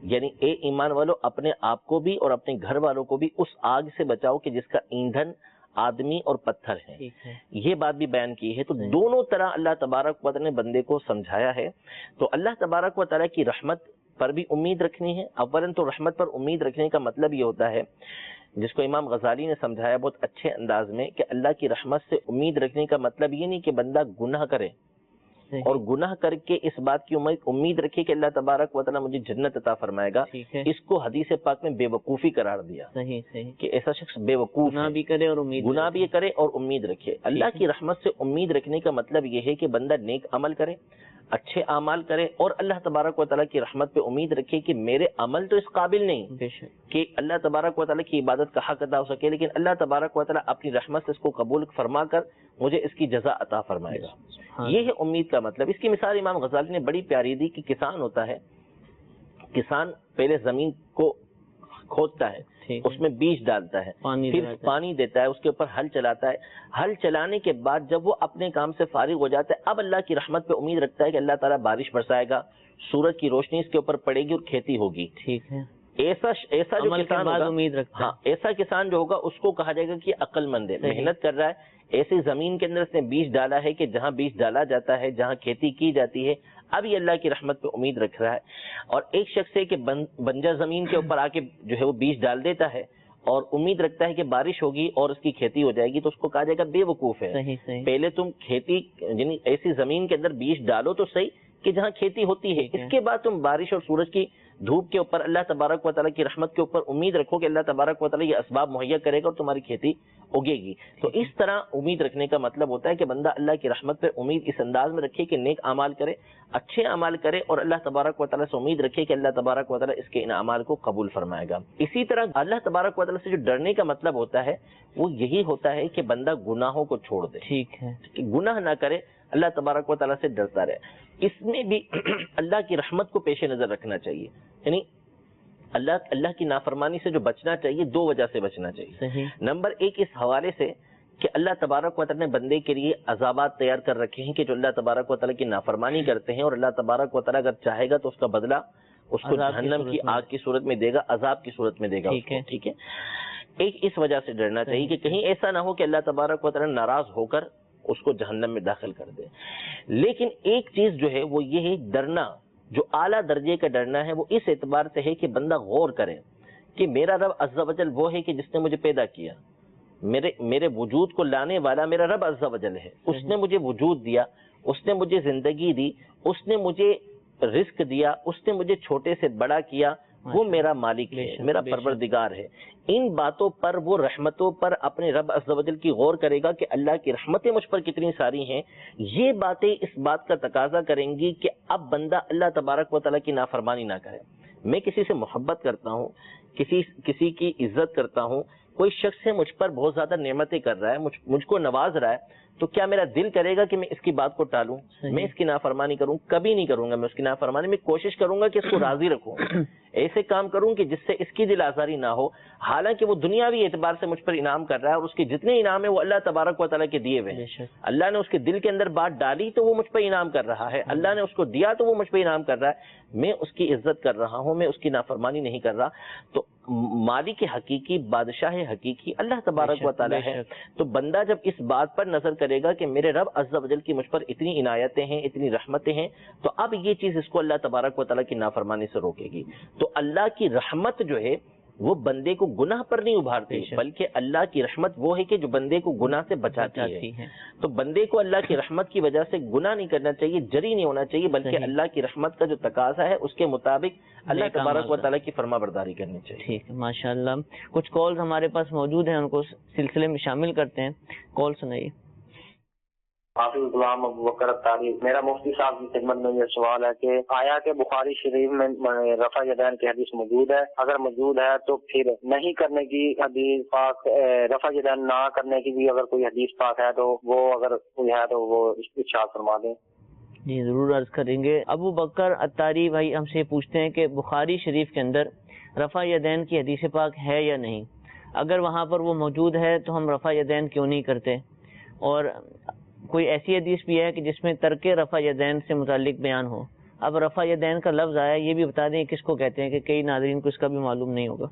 یعنی اے ایمان والو اپنے آپ کو بھی اور اپنے گھر والوں کو بھی اس آگ سے بچاؤ کہ جس کا ایندھن آدمی اور پتھر ہے. یہ بات بھی بیان کی ہے. تو دونوں طرح اللہ تبارک و تعالیٰ نے بندے کو سمجھایا ہے. تو اللہ تبارک و تعالیٰ کی رحمت پر بھی امید رکھنی ہے. اولاً تو رحمت پر امید رکھنے کا مطلب یہ ہوتا ہے, جس کو امام غزالی نے سمجھایا بہت اچھے انداز میں, کہ اللہ کی رحمت سے امید رکھنے کا مطلب یہ نہیں کہ بندہ گناہ کرے اور گناہ کر کے اس بات کی امید رکھے کہ اللہ تبارک و تعالیٰ مجھے جنت عطا فرمائے گا. اس کو حدیث پاک میں بے وقوفی قرار دیا کہ ایسا شخص بے وقوف گناہ بھی کرے اور امید رکھے. اللہ کی رحمت سے امید رکھنے کا مطلب یہ ہے کہ بندہ نیک عمل کرے, اچھے اعمال کرے, اور اللہ تبارک و تعالیٰ کی رحمت پہ امید رکھے کہ میرے عمل تو اس قابل نہیں کہ اللہ تبارک و تعالیٰ کی عبادت کا حق ادا ہو سکے, لیکن اللہ تبارک و تعالیٰ اپنی رحمت سے اس کو قبول فرما کر مجھے اس کی جزا عطا فرمائے گا. یہ ہے امید کا مطلب. اس کی مثال امام غزالی نے بڑی پیاری دی کہ کسان ہوتا ہے, کسان پہلے زمین کو کھودتا ہے, اس میں بیج ڈالتا ہے, پھر پانی دیتا ہے, اس کے اوپر ہل چلاتا ہے. ہل چلانے کے بعد جب وہ اپنے کام سے فارغ ہو جاتا ہے, اب اللہ کی رحمت پہ امید رکھتا ہے کہ اللہ تعالیٰ بارش برسائے گا, سورج کی روشنی اس کے اوپر پڑے گی اور کھیتی ہوگی. ٹھیک ہے, ایسا جو کسان ہوگا, امید رکھتا ہے, ایسا کسان جو ہوگا اس کو کہا جائے گا کہ عقل مند ہے, محنت کر رہا ہے. ایسی زمین کے اندر اس نے بیج ڈالا ہے کہ جہاں بیج ڈالا جاتا ہے, جہاں کھیتی کی جاتی ہے, اب یہ اللہ کی رحمت پہ امید رکھ رہا ہے. اور ایک شخص ہے کہ بنجر زمین کے اوپر آ کے جو ہے وہ بیج ڈال دیتا ہے اور امید رکھتا ہے کہ بارش ہوگی اور اس کی کھیتی ہو جائے گی, تو اس کو کہا جائے گا بے وقوف ہے. پہلے تم کھیتی یعنی ایسی زمین کے اندر بیج ڈالو تو صحیح کہ جہاں کھیتی ہوتی ہے, اس کے بعد تم بارش اور سورج کی دھوپ کے اوپر اللہ تبارک و تعالیٰ کی رحمت کے اوپر امید رکھو کہ اللہ تبارک و تعالیٰ یہ اسباب مہیا کرے گا اور تمہاری کھیتی اگے گی. تو اس طرح امید رکھنے کا مطلب ہوتا ہے کہ بندہ اللہ کی رحمت پہ امید اس انداز میں رکھے کہ نیک اعمال کرے, اچھے اعمال کرے, اور اللہ تبارک و تعالیٰ سے امید رکھے کہ اللہ تبارک و تعالیٰ اس کے ان اعمال کو قبول فرمائے گا. اسی طرح اللہ تبارک و تعالیٰ سے جو ڈرنے کا مطلب ہوتا ہے وہ یہی ہوتا ہے کہ بندہ گناہوں کو چھوڑ دے, ٹھیک ہے, کہ گناہ نہ کرے, اللہ تبارک و تعالیٰ سے ڈرتا رہے. اس میں بھی اللہ کی رحمت کو پیش نظر رکھنا چاہیے. یعنی اللہ کی نافرمانی سے جو بچنا چاہیے, دو وجہ سے بچنا چاہیے. نمبر ایک اس حوالے سے کہ اللہ تبارک و تعالیٰ نے بندے کے لیے عذابات تیار کر رکھے ہیں کہ جو اللہ تبارک و تعالیٰ کی نافرمانی کرتے ہیں, اور اللہ تبارک و تعالیٰ اگر چاہے گا تو اس کا بدلہ اس کو جہنم کی آگ کی صورت میں دے گا, عذاب کی صورت میں دے گا. ٹھیک ہے, ایک اس وجہ سے ڈرنا چاہیے کہ کہیں ایسا نہ ہو کہ اللہ تبارک و تعالیٰ ناراض ہو کر اس کو جہنم میں داخل کر دے. لیکن ایک چیز جو ہے وہ یہ ہے, ڈرنا جو اعلیٰ درجے کا ڈرنا ہے وہ اس اعتبار سے ہے کہ بندہ غور کرے کہ میرا رب عز و جل وہ ہے کہ جس نے مجھے پیدا کیا, میرے وجود کو لانے والا میرا رب عز و جل ہے. اس نے مجھے وجود دیا, اس نے مجھے زندگی دی, اس نے مجھے رزق دیا, اس نے مجھے چھوٹے سے بڑا کیا, وہ میرا مالک ہے, میرا پروردگار ہے. ان باتوں پر, وہ رحمتوں پر اپنے رب عز و جل کی غور کرے گا کہ اللہ کی رحمتیں مجھ پر کتنی ساری ہیں. یہ باتیں اس بات کا تقاضا کریں گی کہ اب بندہ اللہ تبارک و تعالیٰ کی نافرمانی نہ کرے. میں کسی سے محبت کرتا ہوں، کسی کی عزت کرتا ہوں، کوئی شخص ہے مجھ پر بہت زیادہ نعمتیں کر رہا ہے، مجھ کو نواز رہا ہے، تو کیا میرا دل کرے گا کہ میں اس کی بات کو ٹالوں، میں اس کی نافرمانی کروں؟ کبھی نہیں کروں گا میں اس کی نافرمانی، میں کوشش کروں گا کہ اس کو راضی رکھوں، ایسے کام کروں کہ جس سے اس کی دل آزاری نہ ہو، حالانکہ وہ دنیاوی اعتبار سے مجھ پر انعام کر رہا ہے، اور اس کے جتنے انعام ہیں وہ اللہ تبارک و تعالیٰ کے دیے ہوئے ہیں۔ اللہ نے اس کے دل کے اندر بات ڈالی تو وہ مجھ پر انعام کر رہا ہے، اللہ نے اس کو دیا تو وہ مجھ پر انعام کر رہا ہے، میں اس کی عزت کر رہا ہوں، میں اس کی نافرمانی نہیں کر رہا۔ تو مالک حقیقی، بادشاہ حقیقی اللہ تبارک و تعالیٰ ہے۔ تو بندہ جب اس بات پر نظر کرے گا کہ میرے رب عز و جل کی مجھ پر اتنی عنایتیں ہیں، اتنی رحمتیں ہیں، تو اب یہ چیز اس کو اللہ تبارک و تعالیٰ کی نافرمانی سے روکے گی۔ تو اللہ کی رحمت جو ہے وہ بندے کو گناہ پر نہیں ابھارتی، بلکہ اللہ کی رحمت وہ ہے کہ جو بندے کو گناہ سے بچاتی ہے۔ تو بندے کو اللہ کی رحمت کی وجہ سے گناہ نہیں کرنا چاہیے، جری نہیں ہونا چاہیے، بلکہ اللہ کی رحمت کا جو تقاضا ہے اس کے مطابق اللہ تبارک و تعالیٰ کی فرما برداری کرنی چاہیے۔ ٹھیک ہے، ماشاءاللہ۔ کچھ کالز ہمارے پاس موجود ہیں، ان کو سلسلے میں شامل کرتے ہیں۔ کال سنائیے۔ حافظ غلام ابوبکر الطاری، میرا مفتی صاحب کی خدمت میں یہ سوال ہے کہ آیا کہ بخاری شریف میں رفع یدین کی حدیث موجود ہے؟ اگر موجود ہے تو پھر نہیں کرنے کی حدیث پاک، رفع یدین نہ کرنے کی بھی اگر کوئی حدیث پاک ہے تو وہ اگر کوئی ہے تو وہ ارشاد فرما دیں۔ جی ضرور عرض کریں گے۔ ابو بکر الطاری بھائی ہم سے پوچھتے ہیں کہ بخاری شریف کے اندر رفع یدین کی حدیث پاک ہے یا نہیں؟ اگر وہاں پر وہ موجود ہے تو ہم رفع یدین کیوں نہیں کرتے؟ اور کوئی ایسی حدیث بھی ہے کہ جس میں ترک رفع یدین سے متعلق بیان ہو؟ اب رفع یدین کا لفظ آیا، یہ بھی بتا دیں کس کو کہتے ہیں، کہ کئی ناظرین کو اس کا بھی معلوم نہیں ہوگا۔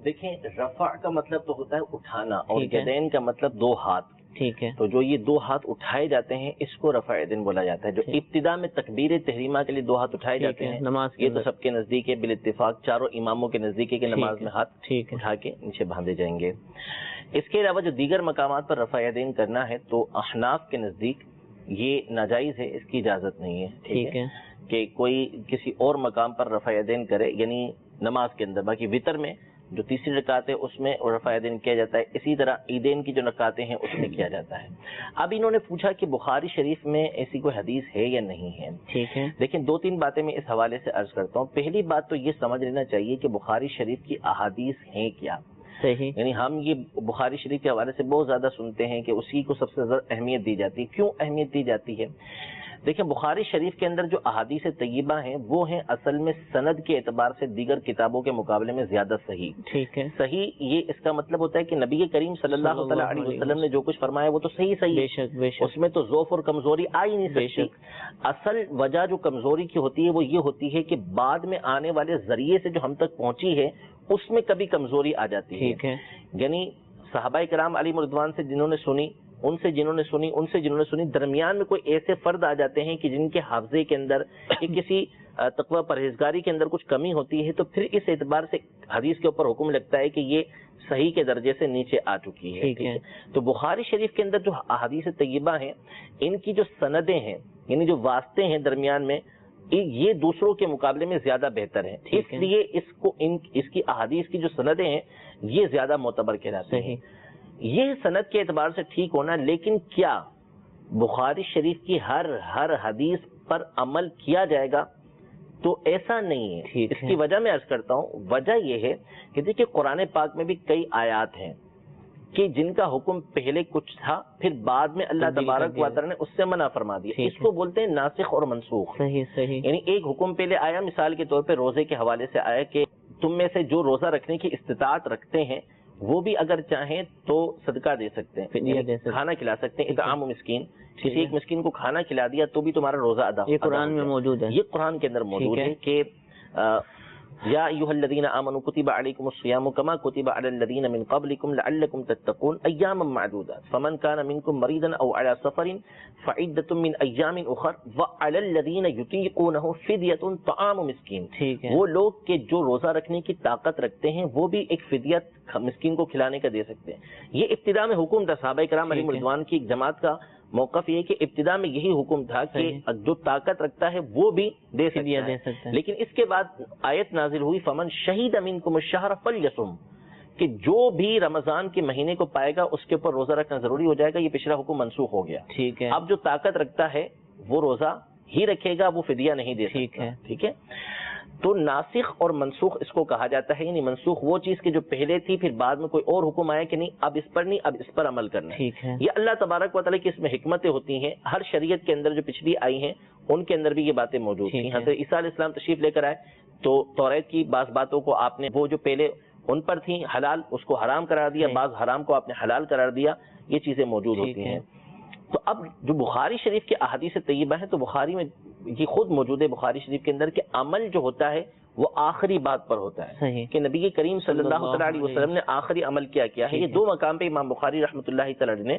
دیکھیں، رفع کا مطلب تو ہوتا ہے اٹھانا، اور یدین کا مطلب دو ہاتھ۔ ٹھیک ہے، تو جو یہ دو ہاتھ اٹھائے جاتے ہیں اس کو رفع یدین بولا جاتا ہے۔ جو ابتدا میں تکبیر تحریمہ کے لیے دو ہاتھ اٹھائے جاتے ہیں نماز، یہ تو سب کے نزدیک ہے، بالاتفاق چاروں اماموں کے نزدیک ہے کہ نماز میں ہاتھ اٹھا کے نیچے باندھے جائیں گے۔ اس کے علاوہ جو دیگر مقامات پر رفع یدین کرنا ہے تو احناف کے نزدیک یہ ناجائز ہے، اس کی اجازت نہیں ہے۔ ٹھیک ہے کہ کوئی کسی اور مقام پر رفع یدین کرے، یعنی نماز کے اندر، باقی وتر میں جو تیسری رکعت ہے اس میں رفع یدین کیا جاتا ہے، اسی طرح عیدین کی جو رکعتیں ہیں اس میں کیا جاتا ہے۔ اب انہوں نے پوچھا کہ بخاری شریف میں ایسی کوئی حدیث ہے یا نہیں ہے۔ ٹھیک ہے، لیکن دو تین باتیں میں اس حوالے سے عرض کرتا ہوں۔ پہلی بات تو یہ سمجھ لینا چاہیے کہ بخاری شریف کی احادیث ہیں کیا۔ صحیح، یعنی ہم یہ بخاری شریف کے حوالے سے بہت زیادہ سنتے ہیں کہ اسی کو سب سے زیادہ اہمیت دی جاتی ہے۔ کیوں اہمیت دی جاتی ہے؟ دیکھیں، بخاری شریف کے اندر جو احادیث طیبہ ہیں وہ ہیں اصل میں سند کے اعتبار سے دیگر کتابوں کے مقابلے میں زیادہ صحیح۔ ٹھیک ہے، صحیح یہ اس کا مطلب ہوتا ہے کہ نبی کریم صلی اللہ علیہ وسلم نے جو کچھ فرمایا وہ تو صحیح بے شک بے شک، اس میں تو ضعف اور کمزوری آ ہی نہیں سکتی۔ اصل وجہ جو کمزوری کی ہوتی ہے وہ یہ ہوتی ہے کہ بعد میں آنے والے ذریعے سے جو ہم تک پہنچی ہے اس میں کبھی کمزوری آ جاتی ہے۔ ٹھیک ہے، یعنی صحابہ کرام علیہ رضوان سے جنہوں نے سنی، ان سے جنہوں نے سنی، درمیان میں کوئی ایسے فرد آ جاتے ہیں کہ جن کے حافظے کے اندر کسی تقوی پرہیزگاری کے اندر کچھ کمی ہوتی ہے، تو پھر اس اعتبار سے حدیث کے اوپر حکم لگتا ہے کہ یہ صحیح کے درجے سے نیچے آ چکی ہے۔ ٹھیک ہے، تو بخاری شریف کے اندر جو احادیث طیبہ ہیں ان کی جو سندیں ہیں، یعنی جو واسطے ہیں درمیان میں، یہ دوسروں کے مقابلے میں زیادہ بہتر ہیں، اس لیے اس کی احادیث کی جو سندیں ہیں یہ زیادہ معتبر کہلاتی ہیں۔ یہ سند کے اعتبار سے ٹھیک ہونا، لیکن کیا بخاری شریف کی ہر حدیث پر عمل کیا جائے گا؟ تو ایسا نہیں ہے۔ اس کی وجہ میں عرض کرتا ہوں، وجہ یہ ہے کہ دیکھیں قرآن پاک میں بھی کئی آیات ہیں کہ جن کا حکم پہلے کچھ تھا، پھر بعد میں اللہ تبارک و تعالی نے اس سے منع فرما دیا۔ اس کو بولتے ہیں ناسخ اور منسوخ۔ صحیح، یعنی ایک حکم پہلے آیا، مثال کے طور پہ روزے کے حوالے سے آیا کہ تم میں سے جو روزہ رکھنے کی استطاعت رکھتے ہیں وہ بھی اگر چاہیں تو صدقہ دے سکتے ہیں، کھانا کھلا سکتے ہیں، اطعام مسکین، کسی ایک مسکین کو کھانا کھلا دیا تو بھی تمہارا روزہ ادا۔ یہ قرآن میں موجود ہے، یہ قرآن کے اندر موجود ہے کہ یا ایھا الذین آمنوا کتب علیکم الصیام کما کتب علی الذین من قبلکم لعلکم تتقون ایاما معدودات فمن کان منکم مریضا او علی سفر فعدۃ من ایام اخر وعلی الذین یطیقونہ فدیۃ طعام مسکین۔ وہ لوگ کہ جو روزہ رکھنے کی طاقت رکھتے ہیں وہ بھی ایک فدیہ مسکین کو کھلانے کا دے سکتے ہیں۔ یہ ابتدا میں حکم تھا، صحابہ کرام علیہ رضوان کی ایک جماعت کا موقف یہ کہ ابتدا میں یہی حکم تھا کہ جو طاقت رکھتا ہے وہ بھی دے سکتا ہے، لیکن اس کے بعد آیت نازل ہوئی فمن شہید منکم الشہر فلیصم، کہ جو بھی رمضان کے مہینے کو پائے گا اس کے اوپر روزہ رکھنا ضروری ہو جائے گا۔ یہ پچھلا حکم منسوخ ہو گیا۔ ٹھیک ہے، اب جو طاقت رکھتا ہے وہ روزہ ہی رکھے گا، وہ فدیہ نہیں دے سکتا۔ ٹھیک ہے، تو ناسخ اور منسوخ اس کو کہا جاتا ہے، یعنی منسوخ وہ چیز کہ جو پہلے تھی پھر بعد میں کوئی اور حکم آیا کہ نہیں اب اس پر نہیں اب اس پر عمل کرنا ہے. ٹھیک ہے. یہ اللہ تبارک و تعالیٰ کی اس میں حکمتیں ہوتی ہیں. ہر شریعت کے اندر جو پچھلی آئی ہیں ان کے اندر بھی یہ باتیں موجود تھیں. حضرت عیسیٰ علیہ السلام تشریف لے کر آئے تو توریت کی بعض باتوں کو آپ نے وہ جو پہلے ان پر تھیں حلال اس کو حرام قرار دیا، بعض حرام کو آپ نے حلال قرار دیا. یہ چیزیں موجود ہوتی ہیں. تو اب جو بخاری شریف کے احادیث طیبہ ہیں تو بخاری میں یہ خود موجود ہے بخاری شریف کے اندر کہ عمل جو ہوتا ہے وہ آخری بات پر ہوتا ہے کہ نبی کریم صلی اللہ علیہ وسلم نے آخری عمل کیا ہے. یہ دو مقام پہ امام بخاری رحمۃ اللہ تعالی نے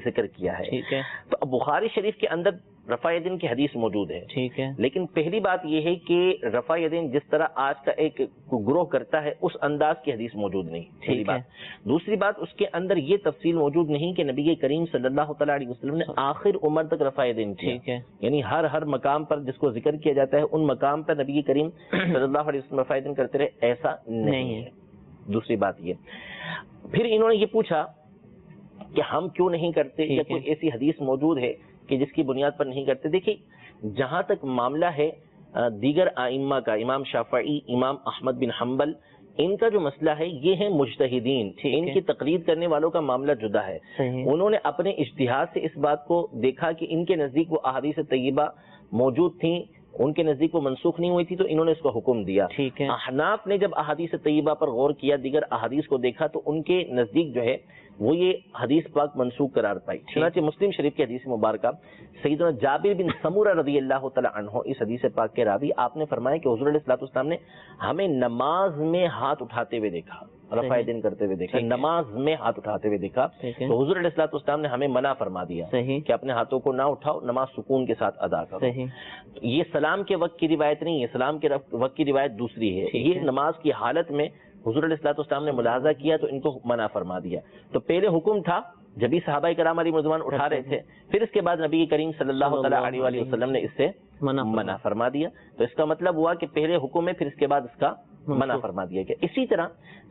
ذکر کیا ہے. تو اب بخاری شریف کے اندر رفع یدین کی حدیث موجود ہے. ٹھیک ہے. لیکن پہلی بات یہ ہے کہ رفع یدین جس طرح آج کا ایک گروہ کرتا ہے اس انداز کی حدیث موجود نہیں. پہلی بات. دوسری بات اس کے اندر یہ تفصیل موجود نہیں کہ نبی کریم صلی اللہ تعالی علیہ وسلم نے آخر عمر تک رفع یدین کیا. یعنی ہر مقام پر جس کو ذکر کیا جاتا ہے ان مقام پر نبی کریم صلی اللہ علیہ وسلم رفع یدین کرتے رہے، ایسا نہیں ہے. دوسری بات یہ پھر انہوں نے یہ پوچھا کہ ہم کیوں نہیں کرتے یا کوئی ایسی حدیث موجود ہے کہ جس کی بنیاد پر نہیں کرتے. دیکھیے جہاں تک معاملہ ہے دیگر ائمہ کا، امام شافعی، امام احمد بن حنبل، ان کا جو مسئلہ ہے یہ ہے مجتہدین. ان کی تقلید کرنے والوں کا معاملہ جدا ہے. انہوں نے اپنے اجتہاد سے اس بات کو دیکھا کہ ان کے نزدیک وہ احادیث طیبہ موجود تھیں، ان کے نزدیک وہ منسوخ نہیں ہوئی تھی تو انہوں نے اس کو حکم دیا. احناف نے جب احادیث طیبہ پر غور کیا، دیگر احادیث کو دیکھا تو ان کے نزدیک جو ہے وہ یہ حدیث پاک منسوخ قرار پائی. چنانچہ مسلم شریف کی حدیث مبارکہ سیدنا جابر بن سمورہ رضی اللہ تعالی عنہ اس حدیث پاک کے راوی، آپ نے فرمایا کہ حضور علیہ الصلوۃ والسلام نے ہمیں نماز میں ہاتھ اٹھاتے ہوئے دیکھا، رفع یدین کرتے ہوئے دیکھا، نماز میں ہاتھ اٹھاتے ہوئے دیکھا. تو حضور علیہ الصلوۃ والسلام نے ہمیں منع فرما دیا کہ اپنے ہاتھوں کو نہ اٹھاؤ، نماز سکون کے ساتھ ادا کرو. یہ سلام کے وقت کی روایت نہیں ہے، سلام کے وقت کی روایت دوسری ہے. یہ نماز کی حالت میں حضور علیہ الصلوۃ والسلام نے ملاحظہ کیا تو ان کو منع فرما دیا. تو پہلے حکم تھا جب ہی صحابہ کرام علیہ رضوان اٹھا رہے تھے، پھر اس کے بعد نبی کریم صلی اللہ علیہ وآلہ وسلم نے اس سے منع فرما دیا. تو اس کا مطلب ہوا کہ پہلے حکم ہے پھر اس کے بعد اس کا منع فرما دیا گیا. اسی طرح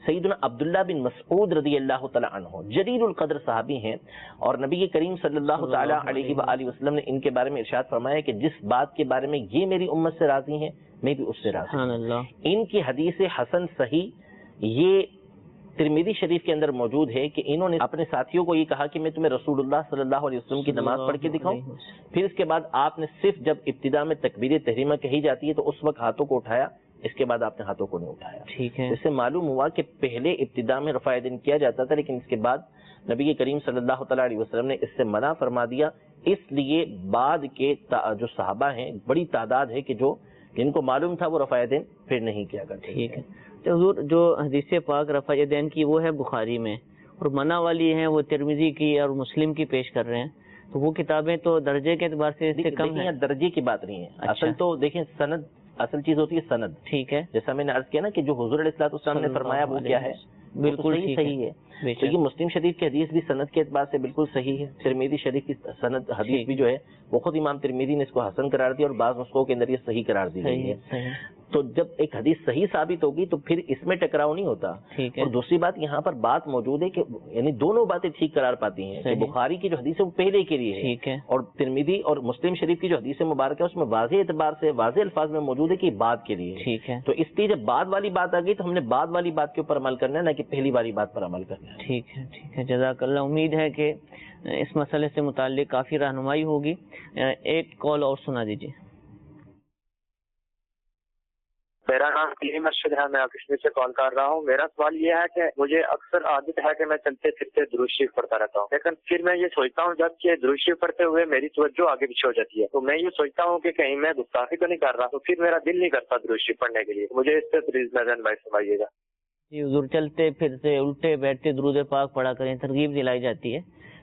سیدنا عبداللہ بن مسعود رضی اللہ تعالی عنہ جلیل القدر صحابی ہیں، اور نبی کریم صلی اللہ تعالی علیہ وآلہ وسلم نے ان کے بارے میں ارشاد فرمایا کہ جس بات کے بارے میں یہ میری امت سے راضی ہیں میں بھی اس سے راضی ہوں. ان کی حدیث حسن صحیح یہ ترمذی شریف کے اندر موجود ہے کہ انہوں نے اپنے ساتھیوں کو یہ کہا کہ میں تمہیں رسول اللہ صلی اللہ علیہ وسلم کی نماز پڑھ کے دکھاؤں. پھر اس کے بعد آپ نے صرف جب ابتدا میں تکبیر تحریمہ کہی جاتی ہے تو اس وقت ہاتھوں کو اٹھایا، اس کے بعد آپ نے ہاتھوں کو نہیں اٹھایا. ٹھیک ہے. اس سے معلوم ہوا کہ پہلے ابتدا میں رفع یدین کیا جاتا تھا، لیکن اس کے بعد نبی کریم صلی اللہ تعالی علیہ وسلم نے اس سے منع فرما دیا. اس لیے بعد کے جو صحابہ ہیں بڑی تعداد ہے کہ جن کو معلوم تھا وہ رفع یدین پھر نہیں کیا کرتے. ٹھیک ہے. حضور جو حدیث پاک رفع یدین کی وہ ہے بخاری میں، اور منع والی ہیں وہ ترمذی کی اور مسلم کی پیش کر رہے ہیں، تو وہ کتابیں تو درجے کے اعتبار سے کم ہیں. درجے کی بات نہیں ہے. اصل تو دیکھیں سند، اصل چیز ہوتی ہے سند. ٹھیک ہے. جیسا میں نے عرض کیا نا کہ جو حضور علیہ الصلوۃ والسلام نے فرمایا وہ کیا ہے، بالکل صحیح ہے. تو یہ مسلم شریف کی حدیث بھی سند کے اعتبار سے بالکل صحیح ہے. ترمذی شریف کی سند حدیث بھی جو ہے وہ خود امام ترمذی نے اس کو حسن قرار دیا اور بعض نسخوں کے اندر یہ صحیح قرار دی گئی ہے. تو جب ایک حدیث صحیح ثابت ہوگی تو پھر اس میں ٹکراؤ نہیں ہوتا. اور دوسری بات یہاں پر بات موجود ہے کہ یعنی دونوں باتیں ٹھیک قرار پاتی ہیں کہ بخاری کی جو حدیث ہے وہ پہلے کے لیے ہے، اور ترمذی اور مسلم شریف کی جو حدیث مبارکہ ہے اس میں واضح اعتبار سے واضح الفاظ میں موجود ہے کہ بعد کے لیے. ٹھیک ہے. تو اس لیے جب بعد والی بات آ گئی تو ہم نے بعد والی بات کے اوپر عمل کرنا ہے، نہ کہ پہلی والی بات پر عمل کرنا ہے. ٹھیک ہے. ٹھیک ہے. جزاک اللہ. امید ہے کہ اس مسئلے سے متعلق کافی رہنمائی ہوگی. ایک کال اور سنا دیجیے. میرا نام علی مرشد ہے، میں کشمیر سے کال کر رہا ہوں. میرا سوال یہ ہے کہ مجھے اکثر عادت ہے کہ میں چلتے پھرتے درود شریف پڑھتا رہتا ہوں، لیکن پھر میں یہ سوچتا ہوں جب کہ درود شریف پڑھتے ہوئے میری توجہ آگے پیچھے ہو جاتی ہے، تو میں یہ سوچتا ہوں کہ کہیں میں گستاخی تو نہیں کر رہا، تو پھر میرا دل نہیں کرتا درود شریف پڑھنے کے لیے. مجھے اس سے پلیز نظر بھائی فرمائیے گا. جی حضور، چلتے پھرتے الٹے بیٹھتے درود پاک پڑھا کریں، ترغیب دلائی جاتی ہے،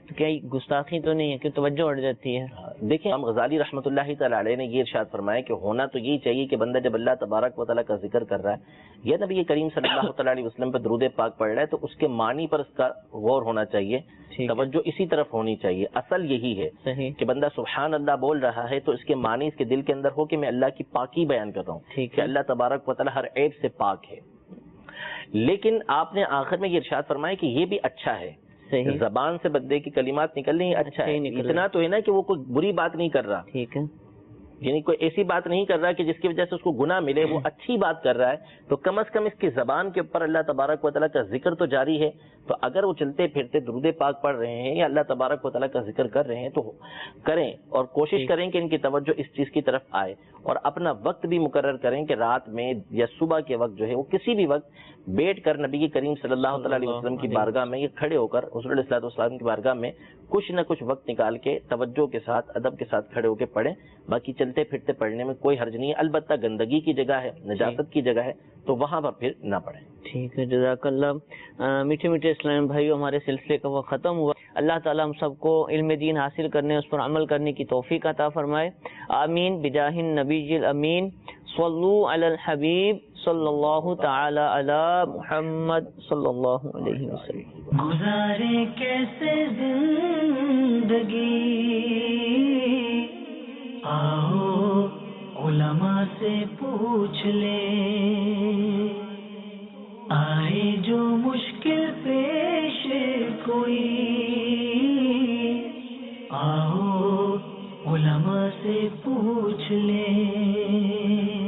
تو کیا گستاخی تو نہیں ہے کہ توجہ ہٹ جاتی ہے؟ دیکھیں امام غزالی رحمۃ اللہ تعالی علیہ نے یہ ارشاد فرمایا کہ ہونا تو یہی چاہیے کہ بندہ جب اللہ تبارک و تعالیٰ کا ذکر کر رہا ہے یا نبی کریم صلی اللہ تعالی علیہ وسلم پر درود پاک پڑھ رہا ہے تو اس کے معنی پر اس کا غور ہونا چاہیے، توجہ اسی طرف ہونی چاہیے. اصل یہی ہے کہ بندہ سبحان اللہ بول رہا ہے تو اس کے معنی اس کے دل کے اندر ہو کہ میں اللہ کی پاکی بیان کر رہا ہوں کہ اللہ تبارک و تعالیٰ ہر عیب سے پاک ہے. لیکن آپ نے آخر میں یہ ارشاد فرمایا کہ یہ بھی اچھا ہے، زبان سے بندے کی کلمات نکل رہی ہیں، اچھا ہے، اتنا تو ہے نا کہ وہ کوئی بری بات نہیں کر رہا. ٹھیک ہے. یعنی کوئی ایسی بات نہیں کر رہا کہ جس کی وجہ سے اس کو گناہ ملے، وہ اچھی بات کر رہا ہے، تو کم از کم اس کی زبان کے اوپر اللہ تبارک و تعالیٰ کا ذکر تو جاری ہے. تو اگر وہ چلتے پھرتے درود پاک پڑھ رہے ہیں یا اللہ تبارک و تعالیٰ کا ذکر کر رہے ہیں تو کریں، اور کوشش کریں کہ ان کی توجہ اس چیز کی طرف آئے، اور اپنا وقت بھی مقرر کریں کہ رات میں یا صبح کے وقت جو ہے وہ کسی بھی وقت بیٹھ کر نبی کریم صلی اللہ تعالیٰ علیہ وسلم کی بارگاہ میں یا کھڑے ہو کر حضور علیہ الصلوۃ والسلام کی بارگاہ میں کچھ نہ کچھ وقت نکال کے توجہ کے ساتھ ادب کے ساتھ کھڑے ہو کے پڑھیں. باقی چلتے پھرتے پڑھنے میں کوئی حرج نہیں ہے، البتہ گندگی کی جگہ ہے، نجاست کی جگہ ہے، تو وہاں پر پھر نہ پڑھیں. ٹھیک ہے، جزاک اللہ. میٹھے میٹھے اسلام بھائیو، ہمارے سلسلے کا وقت ختم ہوا. اللہ تعالیٰ ہم سب کو علم دین حاصل کرنے، اس پر عمل کرنے کی توفیق عطا فرمائے. آمین بجاہ النبی الامین. صلو علی الحبیب صلی اللہ تعالی علی محمد صلی اللہ علیہ وسلم. گزارے کیسے زندگی، آؤ علماء سے پوچھ لیں. آئے جو مشکل پیش کوئی، آؤ علماء سے پوچھ لیں.